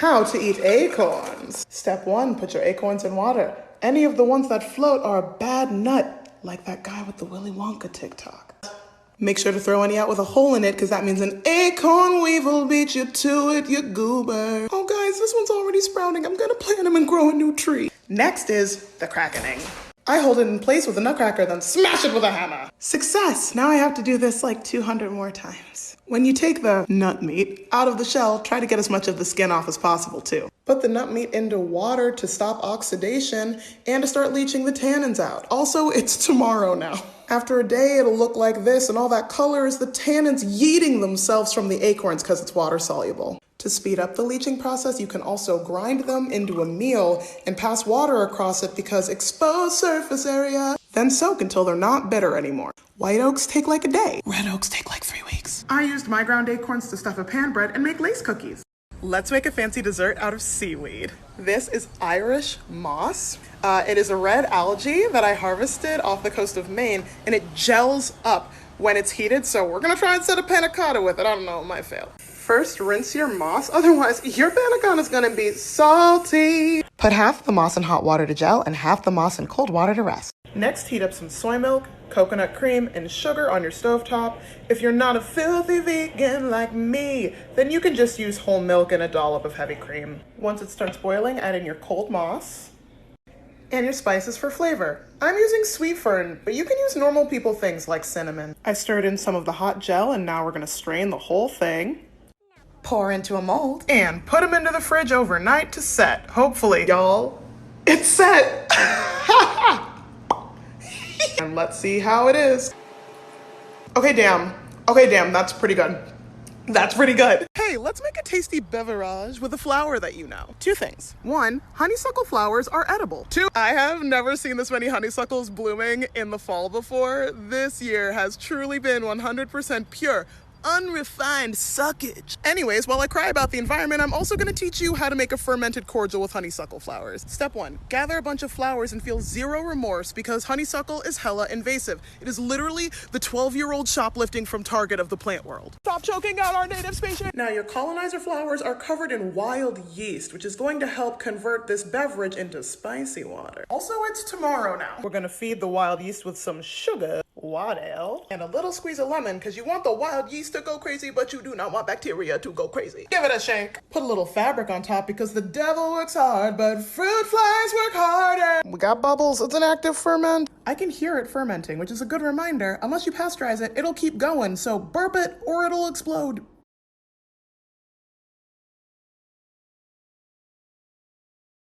How to eat acorns. Step 1, put your acorns in water. Any of the ones that float are a bad nut, like that guy with the Willy Wonka TikTok. Make sure to throw any out with a hole in it, because that means an acorn weevil beat you to it, you goober. Oh guys, this one's already sprouting. I'm gonna plant him and grow a new tree. Next is the crackening. I hold it in place with a nutcracker, then smash it with a hammer. Success! Now I have to do this like 200 more times. When you take the nut meat out of the shell, try to get as much of the skin off as possible too. Put the nut meat into water to stop oxidation and to start leaching the tannins out. Also, it's tomorrow now. After a day, it'll look like this, and all that color is the tannins yeeting themselves from the acorns because it's water soluble. To speed up the leaching process, you can also grind them into a meal and pass water across it because exposed surface area. Then soak until they're not bitter anymore. White oaks take like a day. Red oaks take like 3 weeks. I used my ground acorns to stuff a pan bread and make lace cookies. Let's make a fancy dessert out of seaweed. This is Irish moss. It is a red algae that I harvested off the coast of Maine, and it gels up when it's heated, so we're gonna try and set a panna cotta with it. I don't know, it might fail. First, rinse your moss, otherwise your panna cotta is gonna be salty. Put half the moss in hot water to gel and half the moss in cold water to rest. Next, heat up some soy milk, coconut cream, and sugar on your stovetop. If you're not a filthy vegan like me, then you can just use whole milk and a dollop of heavy cream. Once it starts boiling, add in your cold moss and your spices for flavor. I'm using sweet fern, but you can use normal people things like cinnamon. I stirred in some of the hot gel, and now we're gonna strain the whole thing. Pour into a mold and put them into the fridge overnight to set. Hopefully, y'all, it's set. And let's see how it is. Okay, damn, that's pretty good. That's pretty good. Hey, let's make a tasty beverage with a flower that you know. 2 things. 1, honeysuckle flowers are edible. 2, I have never seen this many honeysuckles blooming in the fall before. This year has truly been 100% pure, unrefined suckage. Anyways, while I cry about the environment, I'm also gonna teach you how to make a fermented cordial with honeysuckle flowers. Step 1, gather a bunch of flowers and feel zero remorse because honeysuckle is hella invasive. It is literally the 12-year-old shoplifting from Target of the plant world. Stop choking out our native species. Now your colonizer flowers are covered in wild yeast, which is going to help convert this beverage into spicy water. Also, it's tomorrow now. We're gonna feed the wild yeast with some sugar, water, and a little squeeze of lemon because you want the wild yeast to go crazy, but you do not want bacteria to go crazy. Give it a shake. Put a little fabric on top because the devil works hard, but fruit flies work harder. We got bubbles. It's an active ferment. I can hear it fermenting, which is a good reminder. Unless you pasteurize it, it'll keep going, so burp it or it'll explode.